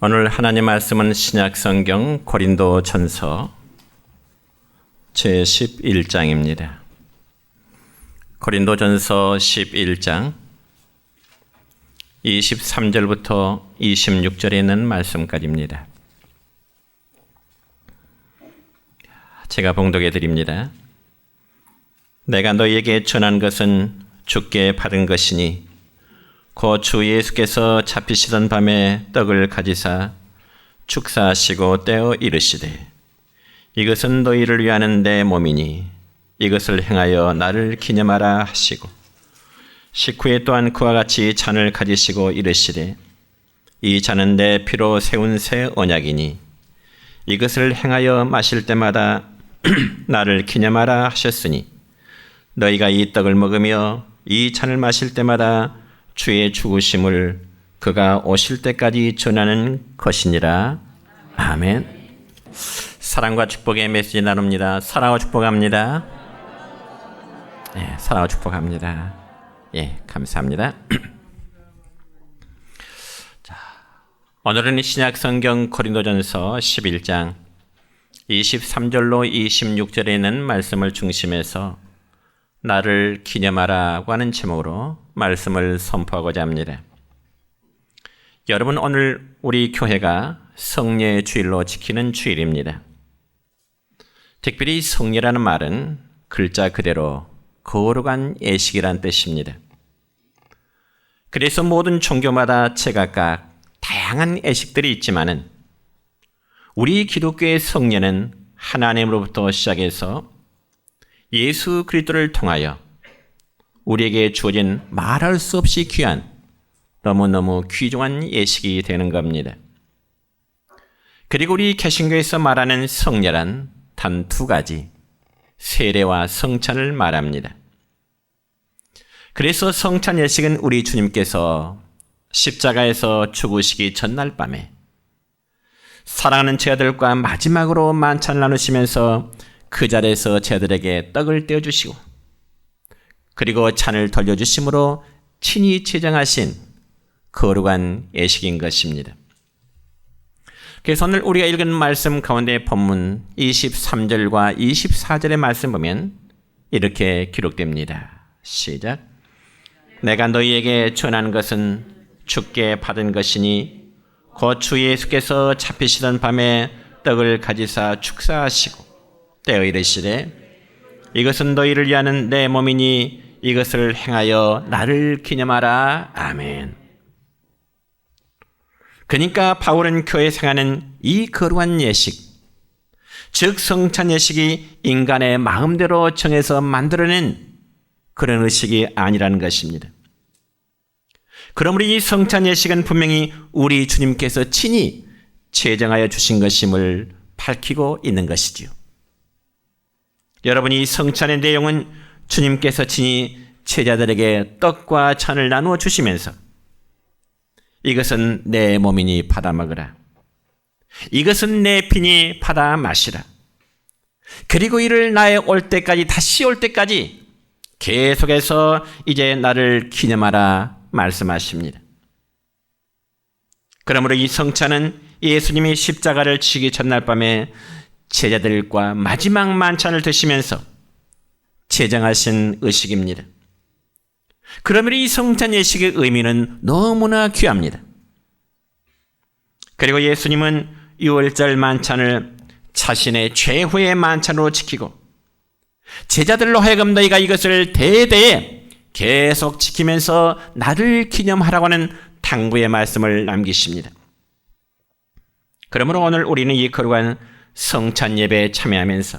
오늘 하나님 말씀은 신약성경 고린도전서 제11장입니다. 고린도전서 11장 23절부터 26절에 있는 말씀까지입니다. 제가 봉독해 드립니다. 내가 너희에게 전한 것은 주께 받은 것이니 곧 주 예수께서 잡히시던 밤에 떡을 가지사 축사하시고 떼어 이르시되 이것은 너희를 위하는 내 몸이니 이것을 행하여 나를 기념하라 하시고 식후에 또한 그와 같이 잔을 가지시고 이르시되 이 잔은 내 피로 세운 새 언약이니 이것을 행하여 마실 때마다 나를 기념하라 하셨으니 너희가 이 떡을 먹으며 이 잔을 마실 때마다 주의 죽으심을 그가 오실 때까지 전하는 것이니라. 아멘. 사랑과 축복의 메시지 나눕니다. 사랑하고 축복합니다. 사랑하고 축복합니다. 감사합니다. 자, 오늘은 신약성경 고린도전서 11장 23절로 26절에 있는 말씀을 중심해서 나를 기념하라고 하는 제목으로 말씀을 선포하고자 합니다. 여러분, 오늘 우리 교회가 성례 주일로 지키는 주일입니다. 특별히 성례라는 말은 글자 그대로 거룩한 예식이란 뜻입니다. 그래서 모든 종교마다 제각각 다양한 예식들이 있지만은 우리 기독교의 성례는 하나님으로부터 시작해서 예수 그리스도를 통하여 우리에게 주어진 말할 수 없이 귀한 너무너무 귀중한 예식이 되는 겁니다. 그리고 우리 개신교에서 말하는 성례란 단 두 가지, 세례와 성찬을 말합니다. 그래서 성찬 예식은 우리 주님께서 십자가에서 죽으시기 전날 밤에 사랑하는 제자들과 마지막으로 만찬을 나누시면서 그 자리에서 제자들에게 떡을 떼어주시고 그리고 잔을 돌려주심으로 친히 제정하신 거룩한 예식인 것입니다. 그래서 오늘 우리가 읽은 말씀 가운데 본문 23절과 24절의 말씀 보면 이렇게 기록됩니다. 시작. 내가 너희에게 전한 것은 주께 받은 것이니 곧 주 예수께서 잡히시던 밤에 떡을 가지사 축사하시고 떼어 이르시되 이것은 너희를 위하는 내 몸이니 이것을 행하여 나를 기념하라. 아멘. 그러니까 바울은 교회에서 행하는 이 거룩한 예식, 즉 성찬 예식이 인간의 마음대로 정해서 만들어낸 그런 의식이 아니라는 것입니다. 그러므로 이 성찬 예식은 분명히 우리 주님께서 친히 제정하여 주신 것임을 밝히고 있는 것이지요. 여러분, 이 성찬의 내용은 주님께서 친히 제자들에게 떡과 잔을 나누어 주시면서 이것은 내 몸이니 받아 먹으라. 이것은 내 피니 받아 마시라. 그리고 이를 나의 올 때까지, 다시 올 때까지 계속해서 이제 나를 기념하라 말씀하십니다. 그러므로 이 성찬은 예수님이 십자가를 지기 전날 밤에 제자들과 마지막 만찬을 드시면서 제정하신 의식입니다. 그러므로 이 성찬 예식의 의미는 너무나 귀합니다. 그리고 예수님은 유월절 만찬을 자신의 최후의 만찬으로 지키고 제자들로 하여금 너희가 이것을 대대에 계속 지키면서 나를 기념하라고 하는 당부의 말씀을 남기십니다. 그러므로 오늘 우리는 이 거룩한 성찬 예배에 참여하면서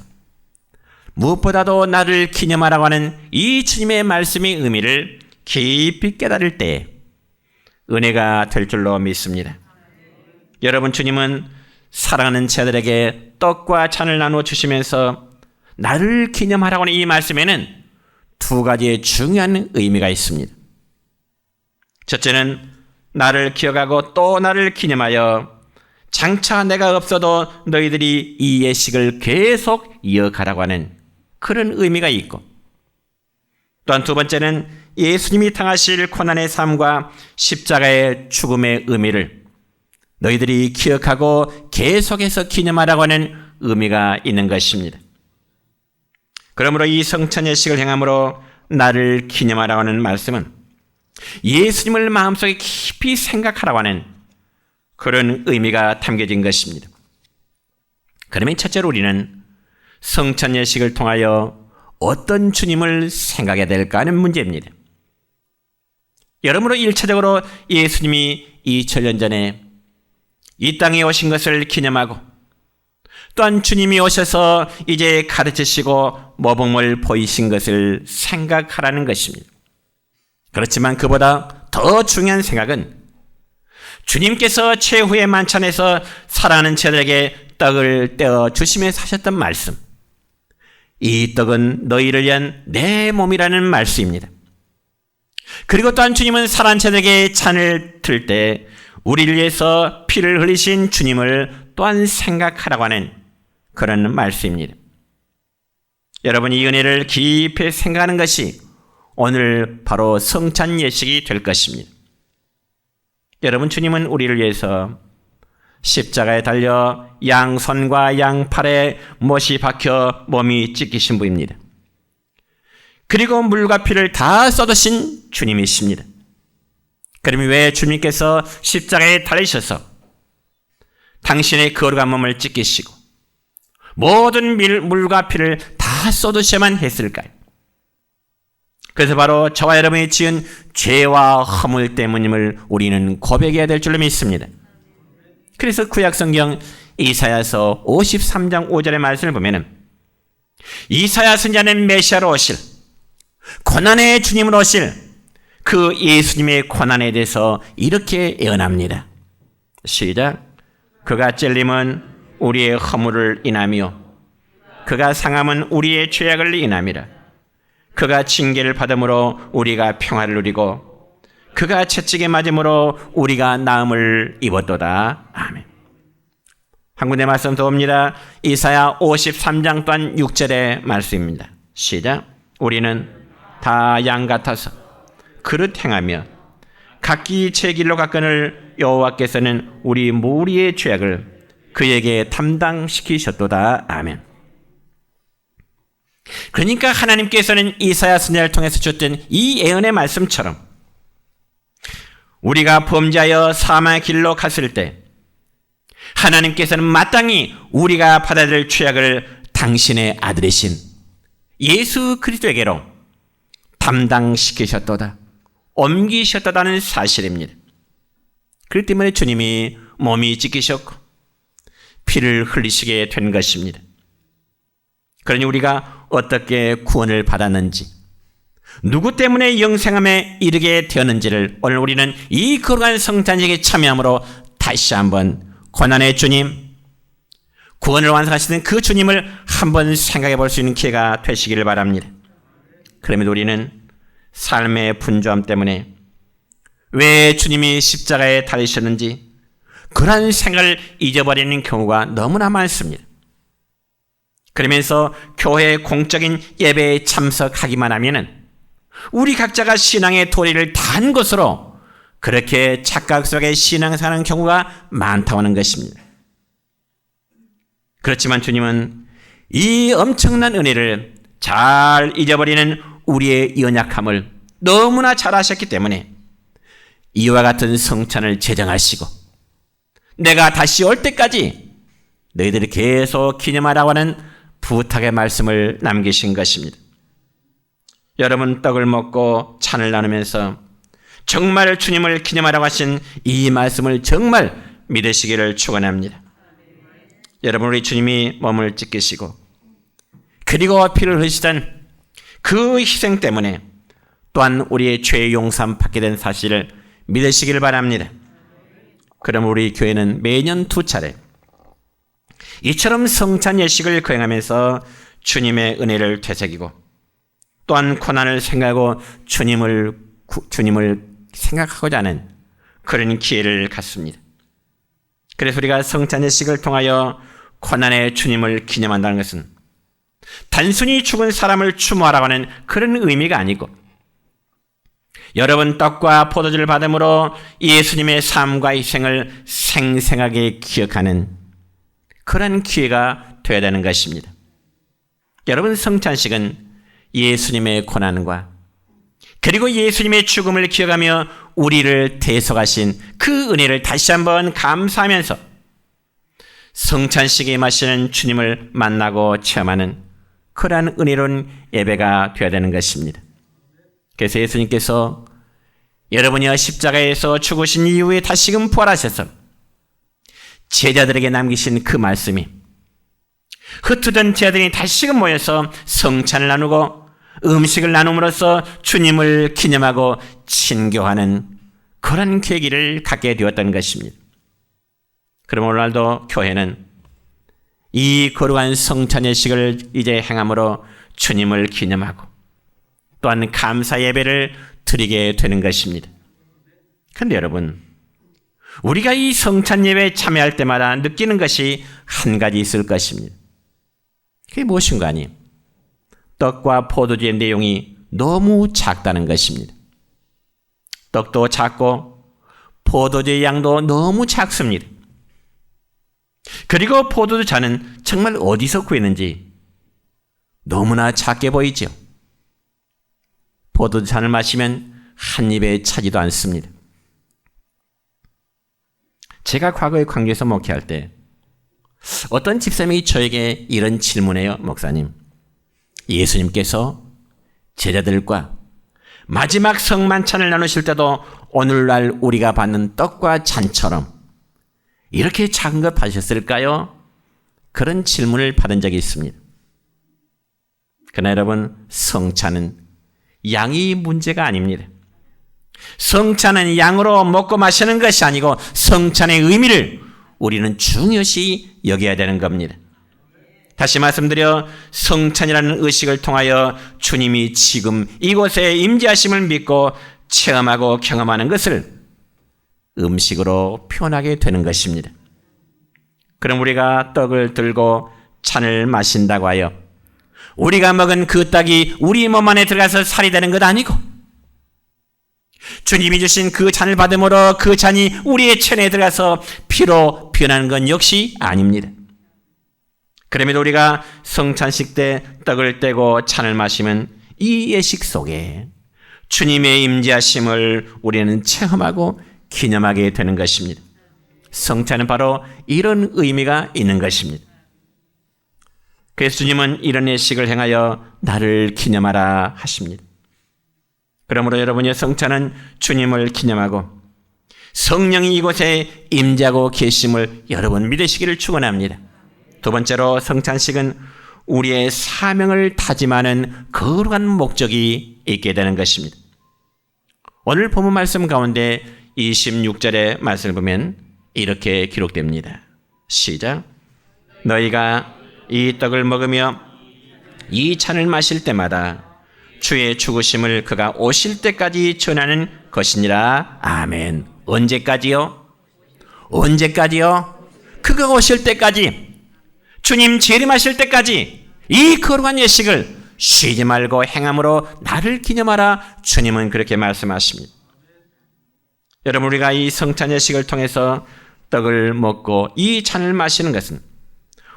무엇보다도 나를 기념하라고 하는 이 주님의 말씀의 의미를 깊이 깨달을 때에 은혜가 될 줄로 믿습니다. 여러분, 주님은 사랑하는 제자들에게 떡과 잔을 나누어 주시면서 나를 기념하라고 하는 이 말씀에는 두 가지의 중요한 의미가 있습니다. 첫째는 나를 기억하고 또 나를 기념하여 장차 내가 없어도 너희들이 이 예식을 계속 이어가라고 하는 그런 의미가 있고, 또한 두 번째는 예수님이 당하실 고난의 삶과 십자가의 죽음의 의미를 너희들이 기억하고 계속해서 기념하라고 하는 의미가 있는 것입니다. 그러므로 이 성찬 예식을 행함으로 나를 기념하라고 하는 말씀은 예수님을 마음속에 깊이 생각하라고 하는 그런 의미가 담겨진 것입니다. 그러면 첫째로 우리는 성찬 예식을 통하여 어떤 주님을 생각해야 될까 하는 문제입니다. 여러모로 1차적으로 예수님이 2000년 전에 이 땅에 오신 것을 기념하고 또한 주님이 오셔서 이제 가르치시고 모범을 보이신 것을 생각하라는 것입니다. 그렇지만 그보다 더 중요한 생각은 주님께서 최후의 만찬에서 사랑하는 제들에게 떡을 떼어 주시면서 하셨던 말씀, 이 떡은 너희를 위한 내 몸이라는 말씀입니다. 그리고 또한 주님은 사랑하는 제들에게 잔을 들 때 우리를 위해서 피를 흘리신 주님을 또한 생각하라고 하는 그런 말씀입니다. 여러분, 이 은혜를 깊이 생각하는 것이 오늘 바로 성찬 예식이 될 것입니다. 여러분, 주님은 우리를 위해서 십자가에 달려 양손과 양팔에 못이 박혀 몸이 찢기신 분입니다. 그리고 물과 피를 다 쏟으신 주님이십니다. 그러면 왜 주님께서 십자가에 달리셔서 당신의 거룩한 몸을 찢기시고 모든 물과 피를 다 쏟으셔야만 했을까요? 그래서 바로 저와 여러분이 지은 죄와 허물 때문임을 우리는 고백해야 될 줄로 믿습니다. 그래서 구약성경 이사야서 53장 5절의 말씀을 보면은 이사야 선지자는 메시아로 오실 고난의 주님으로 오실 그 예수님의 고난에 대해서 이렇게 예언합니다. 시작. 그가 찔림은 우리의 허물을 인하며 그가 상함은 우리의 죄악을 인함이라. 그가 징계를 받음으로 우리가 평화를 누리고 그가 채찍에 맞음으로 우리가 나음을 입었도다. 아멘. 한 군데 말씀 더 옵니다. 이사야 53장 또한 6절의 말씀입니다. 시작. 우리는 다 양 같아서 그릇 행하며 각기 제 길로 갔거늘 여호와께서는 우리 무리의 죄악을 그에게 담당시키셨도다. 아멘. 그러니까 하나님께서는 이사야 선지자를 통해서 주셨던 이 예언의 말씀처럼 우리가 범죄하여 사망의 길로 갔을 때 하나님께서는 마땅히 우리가 받아야 될 죄악을 당신의 아들이신 예수 그리스도에게로 담당시키셨도다, 옮기셨다는 사실입니다. 그렇기 때문에 주님이 몸이 찢기셨고 피를 흘리시게 된 것입니다. 그러니 우리가 어떻게 구원을 받았는지, 누구 때문에 영생함에 이르게 되었는지를 오늘 우리는 이 거룩한 성찬식에 참여함으로 다시 한번 고난의 주님, 구원을 완성하시는 그 주님을 한번 생각해 볼 수 있는 기회가 되시기를 바랍니다. 그러면 우리는 삶의 분주함 때문에 왜 주님이 십자가에 달리셨는지 그런 생각을 잊어버리는 경우가 너무나 많습니다. 그러면서 교회 공적인 예배에 참석하기만 하면은 우리 각자가 신앙의 도리를 단 것으로 그렇게 착각 속에 신앙사는 경우가 많다고 하는 것입니다. 그렇지만 주님은 이 엄청난 은혜를 잘 잊어버리는 우리의 연약함을 너무나 잘 아셨기 때문에 이와 같은 성찬을 제정하시고 내가 다시 올 때까지 너희들이 계속 기념하라고 하는 부탁의 말씀을 남기신 것입니다. 여러분, 떡을 먹고 찬을 나누면서 정말 주님을 기념하라고 하신 이 말씀을 정말 믿으시기를 축원합니다. 여러분, 우리 주님이 몸을 찢기시고 그리고 피를 흘리시던 그 희생 때문에 또한 우리의 죄 용서함 받게 된 사실을 믿으시기를 바랍니다. 그럼 우리 교회는 매년 2차례 이처럼 성찬 예식을 거행하면서 주님의 은혜를 되새기고 또한 고난을 생각하고 주님을 생각하고자 하는 그런 기회를 갖습니다. 그래서 우리가 성찬 예식을 통하여 고난의 주님을 기념한다는 것은 단순히 죽은 사람을 추모하라고 하는 그런 의미가 아니고 여러분 떡과 포도주를 받음으로 예수님의 삶과 희생을 생생하게 기억하는 그런 기회가 되어야 되는 것입니다. 여러분, 성찬식은 예수님의 고난과 그리고 예수님의 죽음을 기억하며 우리를 대속하신 그 은혜를 다시 한번 감사하면서 성찬식에 마시는 주님을 만나고 체험하는 그러한 은혜로운 예배가 되어야 되는 것입니다. 그래서 예수님께서 여러분이 십자가에서 죽으신 이후에 다시금 부활하셔서 제자들에게 남기신 그 말씀이 흩어진 제자들이 다시금 모여서 성찬을 나누고 음식을 나눔으로써 주님을 기념하고 친교하는 그런 계기를 갖게 되었던 것입니다. 그럼 오늘날도 교회는 이 거룩한 성찬 예식을 이제 행함으로 주님을 기념하고 또한 감사 예배를 드리게 되는 것입니다. 그런데 여러분, 우리가 이 성찬 예배에 참여할 때마다 느끼는 것이 한 가지 있을 것입니다. 그게 무엇인가 하니 떡과 포도주의 내용이 너무 작다는 것입니다. 떡도 작고 포도주의 양도 너무 작습니다. 그리고 포도주 잔은 정말 어디서 구했는지 너무나 작게 보이죠. 포도주 잔을 마시면 한 입에 차지도 않습니다. 제가 과거에 광교에서 목회할 때 어떤 집사님이 저에게 이런 질문해요. 목사님, 예수님께서 제자들과 마지막 성만찬을 나누실 때도 오늘날 우리가 받는 떡과 잔처럼 이렇게 작은 것 받으셨을까요? 그런 질문을 받은 적이 있습니다. 그러나 여러분, 성찬은 양이 문제가 아닙니다. 성찬은 양으로 먹고 마시는 것이 아니고 성찬의 의미를 우리는 중요시 여겨야 되는 겁니다. 다시 말씀드려 성찬이라는 의식을 통하여 주님이 지금 이곳에 임재하심을 믿고 체험하고 경험하는 것을 음식으로 표현하게 되는 것입니다. 그럼 우리가 떡을 들고 잔을 마신다고 하여 우리가 먹은 그 떡이 우리 몸 안에 들어가서 살이 되는 것 아니고 주님이 주신 그 잔을 받음으로 그 잔이 우리의 체내에 들어가서 피로 변하는 건 역시 아닙니다. 그럼에도 우리가 성찬식 때 떡을 떼고 잔을 마시면 이 예식 속에 주님의 임재하심을 우리는 체험하고 기념하게 되는 것입니다. 성찬은 바로 이런 의미가 있는 것입니다. 그래서 주님은 이런 예식을 행하여 나를 기념하라 하십니다. 그러므로 여러분의 성찬은 주님을 기념하고 성령이 이곳에 임재하고 계심을 여러분 믿으시기를 축원합니다. 두 번째로 성찬식은 우리의 사명을 다짐하는 거룩한 목적이 있게 되는 것입니다. 오늘 본문 말씀 가운데 26절의 말씀을 보면 이렇게 기록됩니다. 시작. 너희가 이 떡을 먹으며 이 잔을 마실 때마다 주의 죽으심을 그가 오실 때까지 전하는 것이니라. 아멘. 언제까지요? 언제까지요? 그가 오실 때까지, 주님 재림하실 때까지 이 거룩한 예식을 쉬지 말고 행함으로 나를 기념하라. 주님은 그렇게 말씀하십니다. 여러분, 우리가 이 성찬 예식을 통해서 떡을 먹고 이 잔을 마시는 것은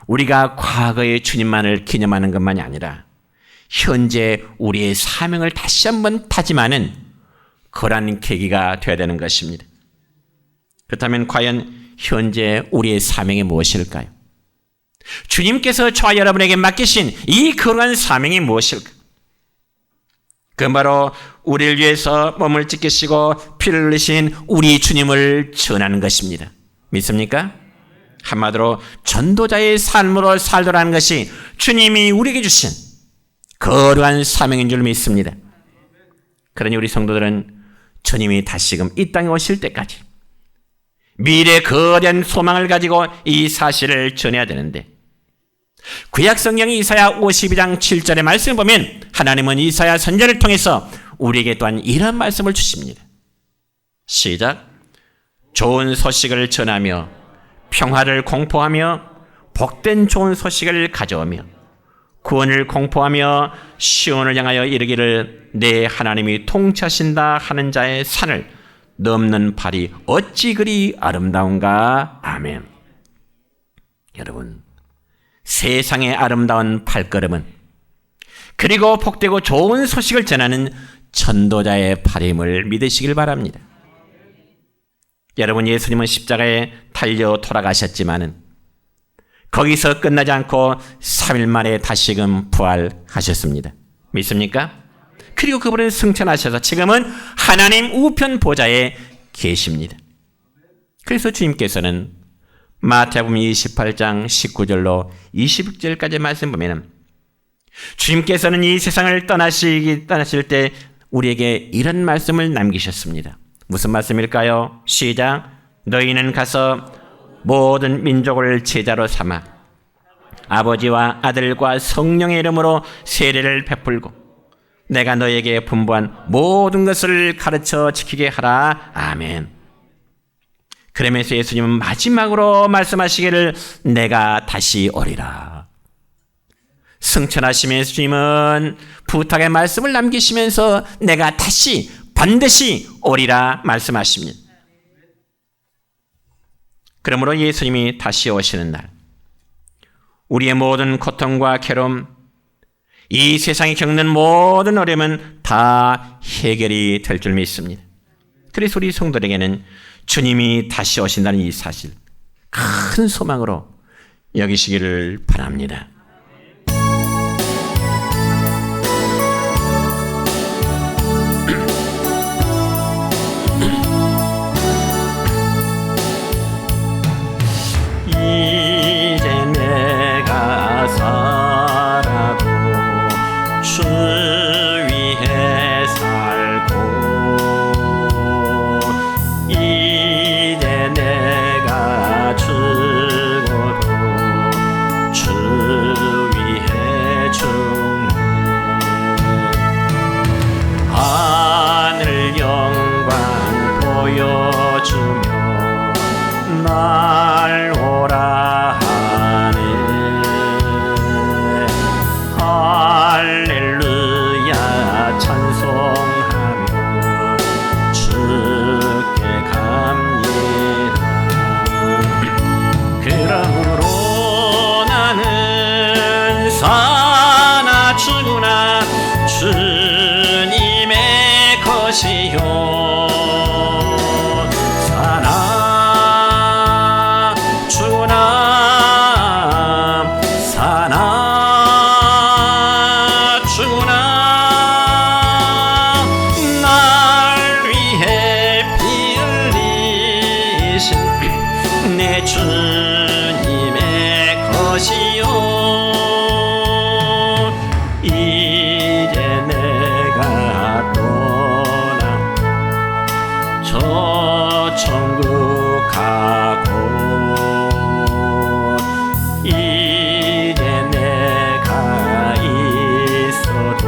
우리가 과거의 주님만을 기념하는 것만이 아니라 현재 우리의 사명을 다시 한번 다짐하는 그러한 계기가 되어야 되는 것입니다. 그렇다면 과연 현재 우리의 사명이 무엇일까요? 주님께서 저와 여러분에게 맡기신 이 거룩한 사명이 무엇일까? 그건 바로 우리를 위해서 몸을 찢기시고 피를 흘리신 우리 주님을 전하는 것입니다. 믿습니까? 한마디로 전도자의 삶으로 살도라는 것이 주님이 우리에게 주신 거룩한 사명인 줄 믿습니다. 그러니 우리 성도들은 주님이 다시금 이 땅에 오실 때까지 미래의 거대한 소망을 가지고 이 사실을 전해야 되는데, 구약 성경 이사야 52장 7절의 말씀을 보면 하나님은 이사야 선지자를 통해서 우리에게 또한 이런 말씀을 주십니다. 시작. 좋은 소식을 전하며 평화를 공포하며 복된 좋은 소식을 가져오며 구원을 공포하며 시온을 향하여 이르기를 내 하나님이 통치하신다 하는 자의 산을 넘는 발이 어찌 그리 아름다운가. 아멘. 여러분, 세상의 아름다운 발걸음은 그리고 복되고 좋은 소식을 전하는 전도자의 발임을 믿으시길 바랍니다. 여러분, 예수님은 십자가에 달려 돌아가셨지만은 거기서 끝나지 않고 3일 만에 다시금 부활하셨습니다. 믿습니까? 그리고 그분은 승천하셔서 지금은 하나님 우편 보좌에 계십니다. 그래서 주님께서는 마태복음 28장 19절로 20절까지 말씀 보면은 주님께서는 이 세상을 떠나실 때 우리에게 이런 말씀을 남기셨습니다. 무슨 말씀일까요? 시작. 너희는 가서 모든 민족을 제자로 삼아 아버지와 아들과 성령의 이름으로 세례를 베풀고 내가 너에게 분부한 모든 것을 가르쳐 지키게 하라. 아멘. 그러면서 예수님은 마지막으로 말씀하시기를 내가 다시 오리라. 승천하시면서 주님은 부탁의 말씀을 남기시면서 내가 다시 반드시 오리라 말씀하십니다. 그러므로 예수님이 다시 오시는 날 우리의 모든 고통과 괴로움, 이 세상이 겪는 모든 어려움은 다 해결이 될 줄 믿습니다. 그래서 우리 성도들에게는 주님이 다시 오신다는 이 사실 큰 소망으로 여기시기를 바랍니다. 이제 내가 살아도 주 위에 살고 이제 내가 죽어도 주 위에 죽네. 하늘 영광 보여주며 날 오라 하네. 할렐루야 찬송하며 주께 갑니다. 그러므로 나는 사나 죽으나 주님의 것이요 내 주님의 것이요 이제 내가 떠나 저 천국 가고 이제 내가 있어도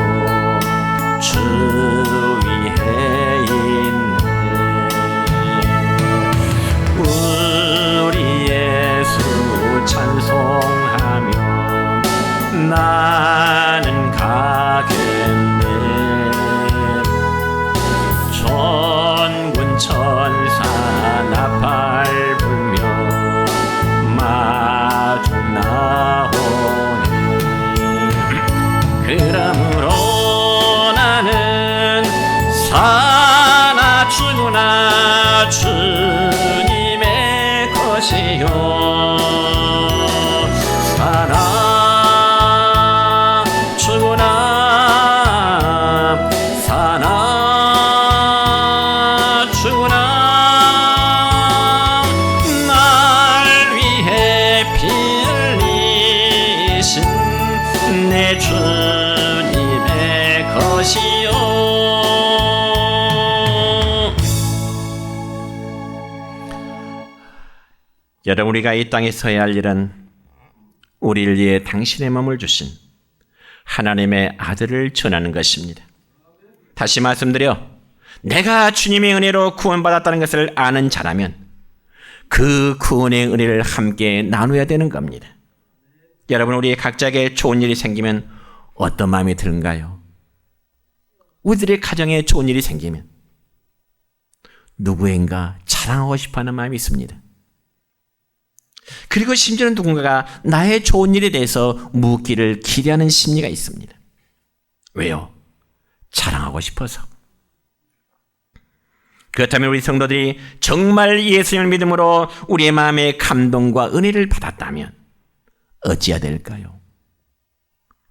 주 위에 있네. 찬송하며 나는 가겠네. 천군 천사 나팔 불며 마주 나오네. 그러므로 나는 사나 죽으나 주님의 것이요 내 주님의 것이요. 여러분, 우리가 이 땅에 서야 할 일은 우리를 위해 당신의 몸을 주신 하나님의 아들을 전하는 것입니다. 다시 말씀드려 내가 주님의 은혜로 구원받았다는 것을 아는 자라면 그 구원의 은혜를 함께 나누어야 되는 겁니다. 여러분, 우리 각자에게 좋은 일이 생기면 어떤 마음이 드는가요? 우리들의 가정에 좋은 일이 생기면 누구인가 자랑하고 싶어하는 마음이 있습니다. 그리고 심지어는 누군가가 나의 좋은 일에 대해서 묻기를 기대하는 심리가 있습니다. 왜요? 자랑하고 싶어서. 그렇다면 우리 성도들이 정말 예수님을 믿음으로 우리의 마음에 감동과 은혜를 받았다면 어찌해야 될까요?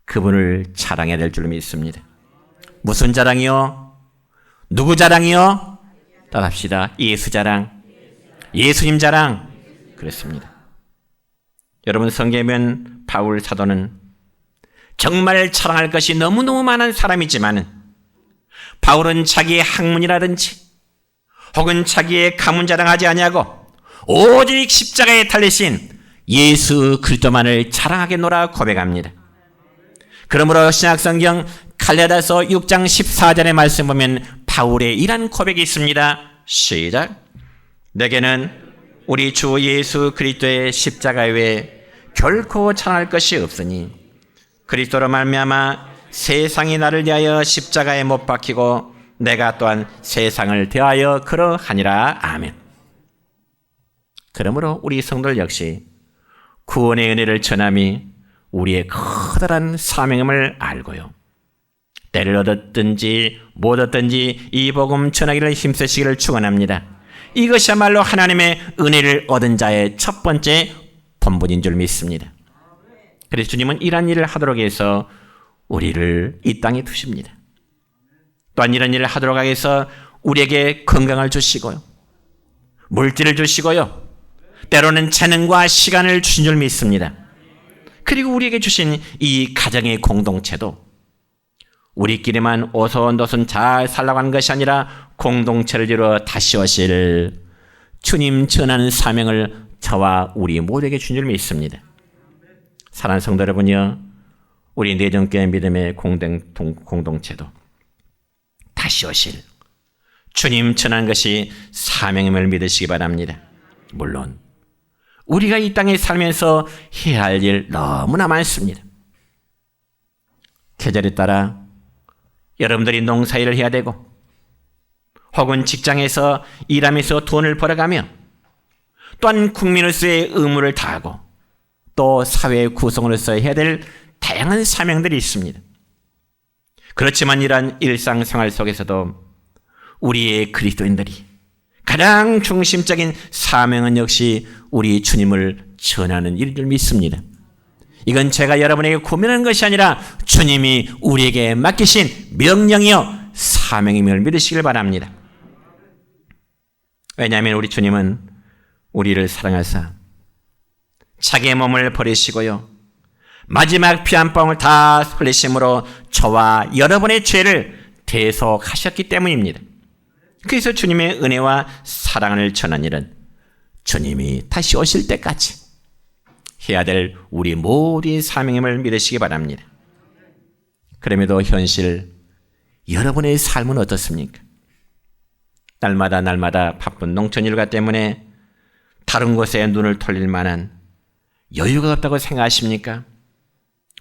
그분을 자랑해야 될 줄 믿습니다. 무슨 자랑이요? 누구 자랑이요? 따라합시다. 예수 자랑, 예수님 자랑. 그렇습니다. 여러분, 성경에 보면 바울 사도는 정말 자랑할 것이 너무너무 많은 사람이지만 바울은 자기의 학문이라든지 혹은 자기의 가문 자랑하지 아니하고 오직 십자가에 달리신 예수 그리스도만을 자랑하겠노라 고백합니다. 그러므로 신약성경 갈라디아서 6장 14절의 말씀 보면 바울의 이런 고백이 있습니다. 시작. 내게는 우리 주 예수 그리스도의 십자가 외에 결코 자랑할 것이 없으니 그리스도로 말미암아 세상이 나를 대하여 십자가에 못 박히고 내가 또한 세상을 대하여 그러하니라. 아멘. 그러므로 우리 성도들 역시 구원의 은혜를 전함이 우리의 커다란 사명임을 알고요, 때를 얻었든지 못 얻든지 이 복음 전하기를 힘쓰시기를 축원합니다. 이것이야말로 하나님의 은혜를 얻은 자의 첫 번째 본분인 줄 믿습니다. 그래서 주님은 이런 일을 하도록 해서 우리를 이 땅에 두십니다. 또한 이런 일을 하도록 해서 우리에게 건강을 주시고요, 물질을 주시고요, 때로는 재능과 시간을 주신 줄 믿습니다. 그리고 우리에게 주신 이 가정의 공동체도 우리끼리만 오손도손 잘 살라고 하는 것이 아니라 공동체를 이루어 다시 오실 주님 전하는 사명을 저와 우리 모두에게 주신 줄 믿습니다. 사랑하는 성도 여러분이요, 우리 내정교회 믿음의 공동체도 다시 오실 주님 전하는 것이 사명임을 믿으시기 바랍니다. 물론 우리가 이 땅에 살면서 해야 할 일 너무나 많습니다. 계절에 따라 여러분들이 농사일을 해야 되고 혹은 직장에서 일하면서 돈을 벌어가며 또한 국민으로서의 의무를 다하고 또 사회 구성으로서 해야 될 다양한 사명들이 있습니다. 그렇지만 이러한 일상생활 속에서도 우리의 그리스도인들이 가장 중심적인 사명은 역시 우리 주님을 전하는 일인 줄 믿습니다. 이건 제가 여러분에게 고민하는 것이 아니라 주님이 우리에게 맡기신 명령이요 사명임을 믿으시길 바랍니다. 왜냐하면 우리 주님은 우리를 사랑하사 자기의 몸을 버리시고요, 마지막 피 한 방울 다 흘리심으로 저와 여러분의 죄를 대속하셨기 때문입니다. 그래서 주님의 은혜와 사랑을 전하는 일은 주님이 다시 오실 때까지 해야 될 우리 모두의 사명임을 믿으시기 바랍니다. 그럼에도 현실 여러분의 삶은 어떻습니까? 날마다 바쁜 농촌 일과 때문에 다른 곳에 눈을 돌릴 만한 여유가 없다고 생각하십니까?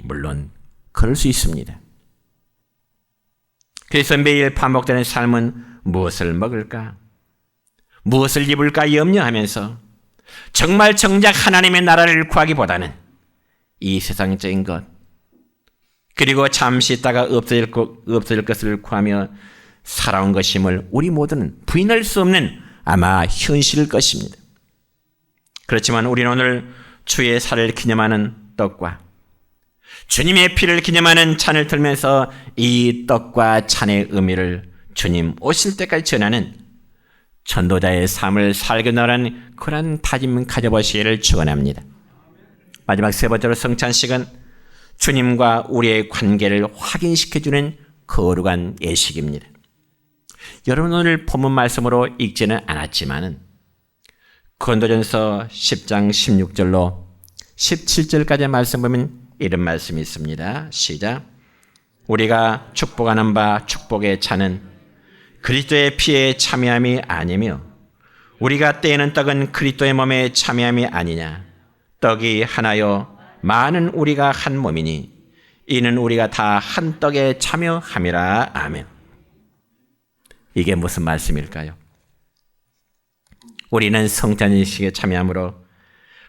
물론 그럴 수 있습니다. 그래서 매일 반복되는 삶은 무엇을 먹을까? 무엇을 입을까 염려하면서 정말 정작 하나님의 나라를 구하기보다는 이 세상적인 것, 그리고 잠시 있다가 없어질 것을 구하며 살아온 것임을 우리 모두는 부인할 수 없는 아마 현실일 것입니다. 그렇지만 우리는 오늘 주의 살을 기념하는 떡과 주님의 피를 기념하는 잔을 들면서 이 떡과 잔의 의미를 주님 오실 때까지 전하는 전도자의 삶을 살겨나가는 그런 다짐 가져보시기를 축원합니다. 마지막 세 번째로 성찬식은 주님과 우리의 관계를 확인시켜주는 거룩한 예식입니다. 여러분, 오늘 본문 말씀으로 읽지는 않았지만은 고린도전서 10장 16절로 17절까지의 말씀 보면 이런 말씀이 있습니다. 시작. 우리가 축복하는 바 축복의 잔은 그리스도의 피에 참여함이 아니며 우리가 떼는 떡은 그리스도의 몸에 참여함이 아니냐. 떡이 하나요 많은 우리가 한 몸이니 이는 우리가 다 한 떡에 참여함이라. 아멘. 이게 무슨 말씀일까요? 우리는 성찬식에 참여함으로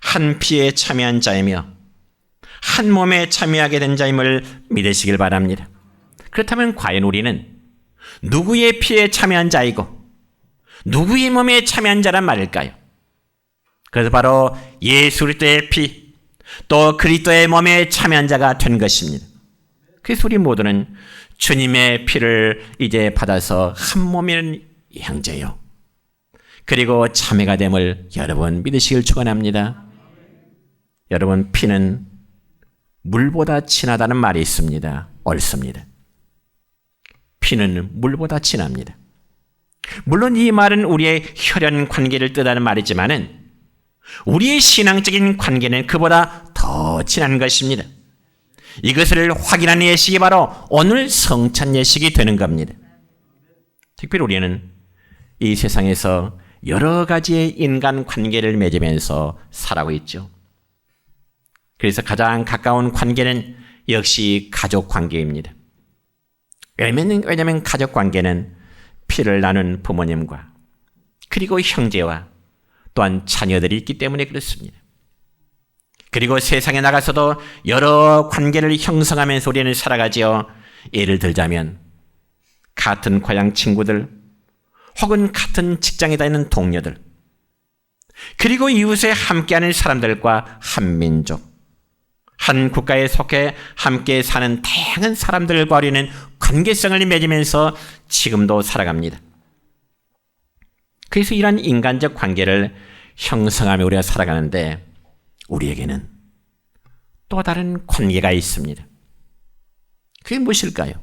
한 피에 참여한 자이며 한 몸에 참여하게 된 자임을 믿으시길 바랍니다. 그렇다면 과연 우리는 누구의 피에 참여한 자이고 누구의 몸에 참여한 자란 말일까요? 그래서 바로 예수 그리스도의 피, 또 그리스도의 몸에 참여한 자가 된 것입니다. 그래서 우리 모두는 주님의 피를 이제 받아서 한 몸인 형제요, 그리고 참회가 됨을 여러분 믿으시길 축원합니다. 여러분, 피는 물보다 진하다는 말이 있습니다. 옳습니다. 피는 물보다 진합니다. 물론 이 말은 우리의 혈연 관계를 뜻하는 말이지만은 우리의 신앙적인 관계는 그보다 더 진한 것입니다. 이것을 확인한 예식이 바로 오늘 성찬 예식이 되는 겁니다. 특별히 우리는 이 세상에서 여러 가지의 인간 관계를 맺으면서 살아가고 있죠. 그래서 가장 가까운 관계는 역시 가족 관계입니다. 왜냐하면 가족 관계는 피를 나눈 부모님과 그리고 형제와 또한 자녀들이 있기 때문에 그렇습니다. 그리고 세상에 나가서도 여러 관계를 형성하면서 우리는 살아가지요. 예를 들자면 같은 고향 친구들, 혹은 같은 직장에 다니는 동료들, 그리고 이웃에 함께하는 사람들과 한 민족, 한 국가에 속해 함께 사는 다양한 사람들과 우리는 관계성을 맺으면서 지금도 살아갑니다. 그래서 이러한 인간적 관계를 형성하며 우리가 살아가는데 우리에게는 또 다른 관계가 있습니다. 그게 무엇일까요?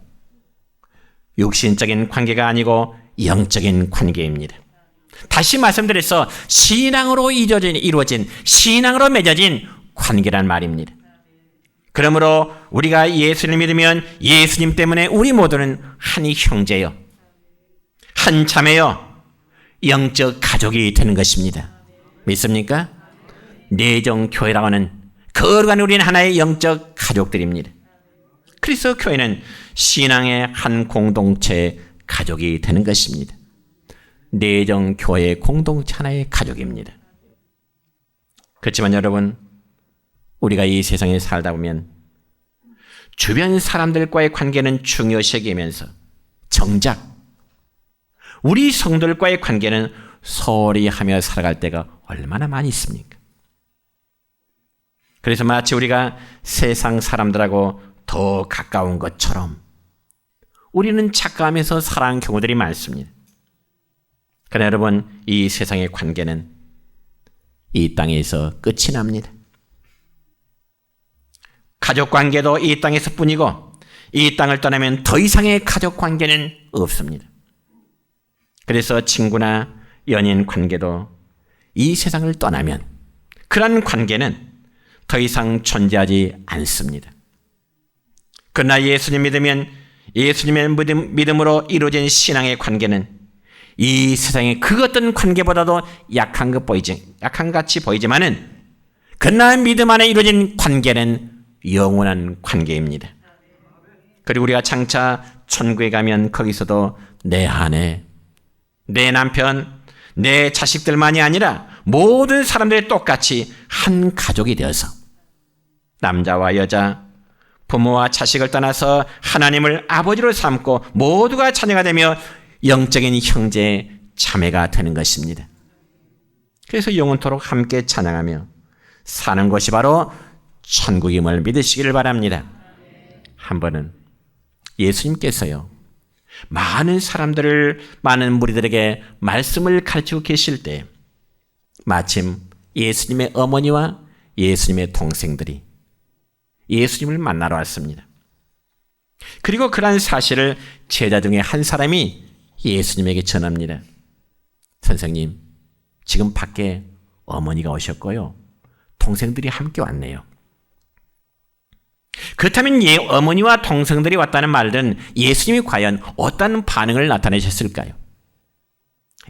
육신적인 관계가 아니고 영적인 관계입니다. 다시 말씀드려서 신앙으로 이루어진 신앙으로 맺어진 관계란 말입니다. 그러므로 우리가 예수를 믿으면 예수님 때문에 우리 모두는 한 형제요, 한 자매요, 영적 가족이 되는 것입니다. 믿습니까? 내정교회라고 하는 거룩한 우리는 하나의 영적 가족들입니다. 그래서 교회는 신앙의 한 공동체의 가족이 되는 것입니다. 내정교회 공동체 하나의 가족입니다. 그렇지만 여러분, 우리가 이 세상에 살다 보면 주변 사람들과의 관계는 중요시 여기면서 정작 우리 성도들과의 관계는 소홀히 하며 살아갈 때가 얼마나 많이 있습니까? 그래서 마치 우리가 세상 사람들하고 더 가까운 것처럼 우리는 착각하면서 살아가는 경우들이 많습니다. 그러나 여러분, 이 세상의 관계는 이 땅에서 끝이 납니다. 가족 관계도 이 땅에서 뿐이고 이 땅을 떠나면 더 이상의 가족 관계는 없습니다. 그래서 친구나 연인 관계도 이 세상을 떠나면 그런 관계는 더 이상 존재하지 않습니다. 그러나 예수님 믿으면 예수님의 믿음으로 이루어진 신앙의 관계는 이 세상의 그 어떤 관계보다도 약한 같이 보이지만은 그러나 믿음 안에 이루어진 관계는 영원한 관계입니다. 그리고 우리가 장차 천국에 가면 거기서도 내 아내, 내 남편, 내 자식들만이 아니라 모든 사람들이 똑같이 한 가족이 되어서 남자와 여자, 부모와 자식을 떠나서 하나님을 아버지로 삼고 모두가 자녀가 되며 영적인 형제, 자매가 되는 것입니다. 그래서 영원토록 함께 찬양하며 사는 것이 바로 천국임을 믿으시기를 바랍니다. 한 번은 예수님께서요, 많은 무리들에게 말씀을 가르치고 계실 때 마침 예수님의 어머니와 예수님의 동생들이 예수님을 만나러 왔습니다. 그리고 그러한 사실을 제자 중에 한 사람이 예수님에게 전합니다. 선생님, 지금 밖에 어머니가 오셨고요, 동생들이 함께 왔네요. 그렇다면 어머니와 동생들이 왔다는 말은 예수님이 과연 어떤 반응을 나타내셨을까요?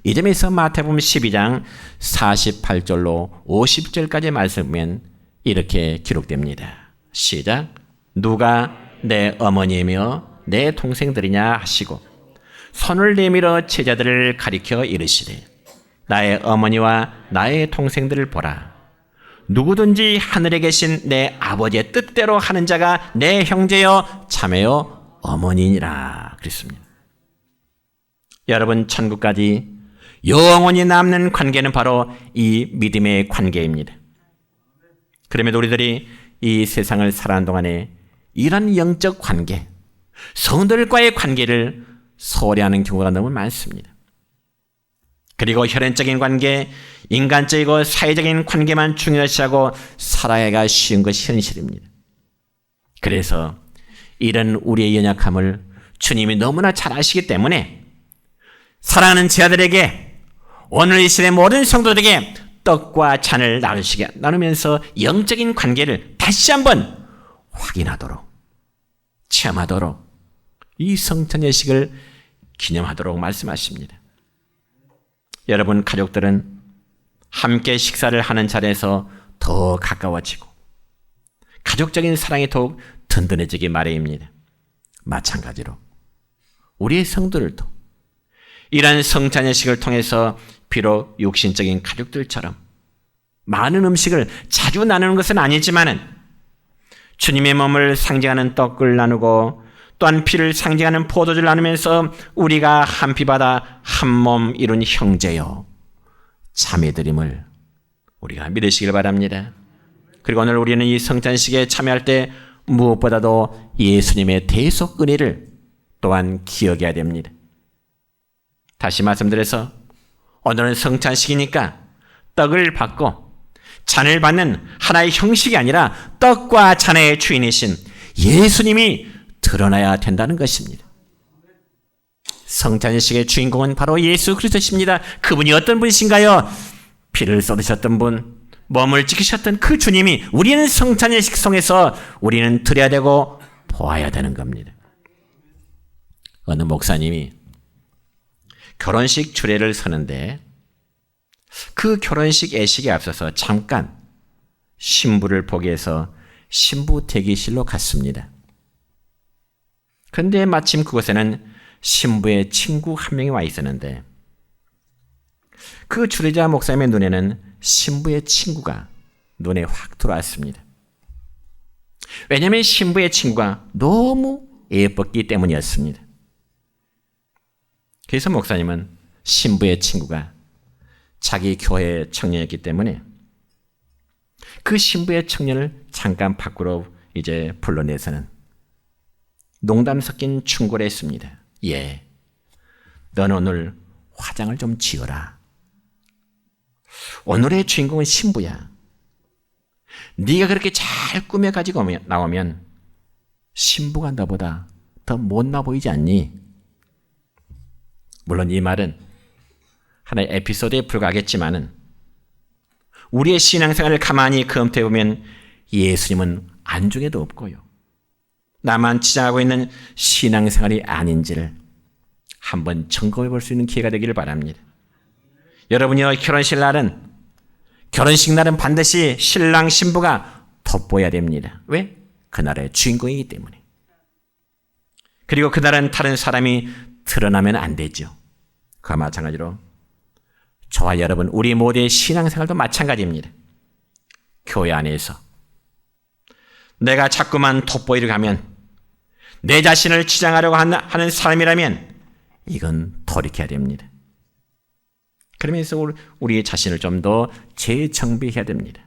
이 점에서 마태복음 12장 48절로 50절까지 말씀을 보면 이렇게 기록됩니다. 시작. 누가 내 어머니이며 내 동생들이냐 하시고 손을 내밀어 제자들을 가리켜 이르시되 나의 어머니와 나의 동생들을 보라. 누구든지 하늘에 계신 내 아버지의 뜻대로 하는 자가 내 형제여 자매여 어머니니라 그랬습니다. 여러분, 천국까지 영원히 남는 관계는 바로 이 믿음의 관계입니다. 그러면 우리들이 이 세상을 살아가는 동안에 이런 영적 관계, 성도들과의 관계를 소홀히 하는 경우가 너무 많습니다. 그리고 혈연적인 관계, 인간적이고 사회적인 관계만 중요시하고 살아가기가 쉬운 것이 현실입니다. 그래서 이런 우리의 연약함을 주님이 너무나 잘 아시기 때문에 사랑하는 제자들에게 오늘 이 시대 모든 성도들에게 떡과 잔을 나누면서 영적인 관계를 다시 한번 확인하도록, 체험하도록, 이 성찬 예식을 기념하도록 말씀하십니다. 여러분, 가족들은 함께 식사를 하는 자리에서 더 가까워지고 가족적인 사랑이 더욱 든든해지기 마련입니다. 마찬가지로 우리의 성도들도 이러한 성찬 예식을 통해서 비록 육신적인 가족들처럼 많은 음식을 자주 나누는 것은 아니지만은 주님의 몸을 상징하는 떡을 나누고 또한 피를 상징하는 포도주를 나누면서 우리가 한 피 받아 한 몸 이룬 형제요 자매들임을 우리가 믿으시길 바랍니다. 그리고 오늘 우리는 이 성찬식에 참여할 때 무엇보다도 예수님의 대속 은혜를 또한 기억해야 됩니다. 다시 말씀드려서 오늘은 성찬식이니까 떡을 받고 잔을 받는 하나의 형식이 아니라 떡과 잔의 주인이신 예수님이 드러나야 된다는 것입니다. 성찬식의 주인공은 바로 예수 그리스도십니다. 그분이 어떤 분이신가요? 피를 쏟으셨던 분, 몸을 지키셨던 그 주님이 우리는 성찬의 식성에서 우리는 드려야 되고 보아야 되는 겁니다. 어느 목사님이 결혼식 주례를 서는데 그 결혼식 예식에 앞서서 잠깐 신부를 보기 위해서 신부 대기실로 갔습니다. 그런데 마침 그곳에는 신부의 친구 한 명이 와 있었는데 그 주례자 목사님의 눈에는 신부의 친구가 눈에 확 들어왔습니다. 왜냐하면 신부의 친구가 너무 예뻤기 때문이었습니다. 그래서 목사님은 신부의 친구가 자기 교회 청년이었기 때문에 그 신부의 청년을 잠깐 밖으로 이제 불러내서는 농담 섞인 충고를 했습니다. 예, 넌 오늘 화장을 좀 지어라. 오늘의 주인공은 신부야. 네가 그렇게 잘 꾸며가지고 나오면 신부가 너보다 더 못나 보이지 않니? 물론 이 말은 하나의 에피소드에 불과하겠지만은 우리의 신앙생활을 가만히 검토해보면 예수님은 안중에도 없고요. 나만 치장하고 있는 신앙생활이 아닌지를 한번 점검해 볼 수 있는 기회가 되기를 바랍니다. 여러분이요, 결혼식 날은 반드시 신랑 신부가 돋보여야 됩니다. 왜? 그날의 주인공이기 때문에. 그리고 그날은 다른 사람이 드러나면 안 되죠. 그와 마찬가지로 저와 여러분, 우리 모두의 신앙생활도 마찬가지입니다. 교회 안에서 내가 자꾸만 돋보이려고 하면, 내 자신을 치장하려고 하는 사람이라면 이건 돌이켜야 됩니다. 그러면서 우리 자신을 좀 더 재정비해야 됩니다.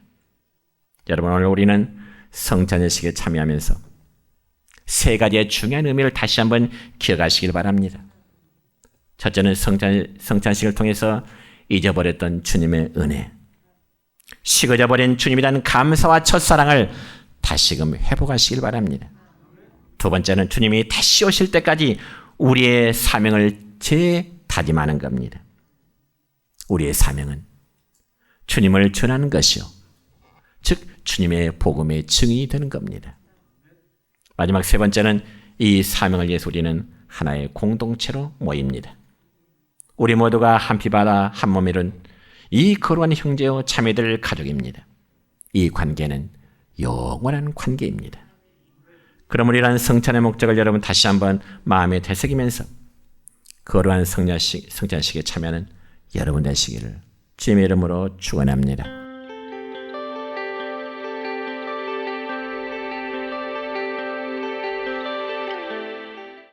여러분, 오늘 우리는 성찬예식에 참여하면서 세 가지의 중요한 의미를 다시 한번 기억하시길 바랍니다. 첫째는 성찬식을 통해서 잊어버렸던 주님의 은혜, 식어져버린 주님이라는 감사와 첫사랑을 다시금 회복하시길 바랍니다. 두 번째는 주님이 다시 오실 때까지 우리의 사명을 재다짐하는 겁니다. 우리의 사명은 주님을 전하는 것이요, 즉 주님의 복음의 증인이 되는 겁니다. 마지막 세 번째는 이 사명을 위해서 우리는 하나의 공동체로 모입니다. 우리 모두가 한 피 받아 한 몸 이룬 이 거룩한 형제요 자매들 가족입니다. 이 관계는 영원한 관계입니다. 그러므로 이러한 성찬의 목적을 여러분 다시 한번 마음에 되새기면서 거룩한 성찬식에 참여하는 여러분 되시기를 주님의 이름으로 축원합니다.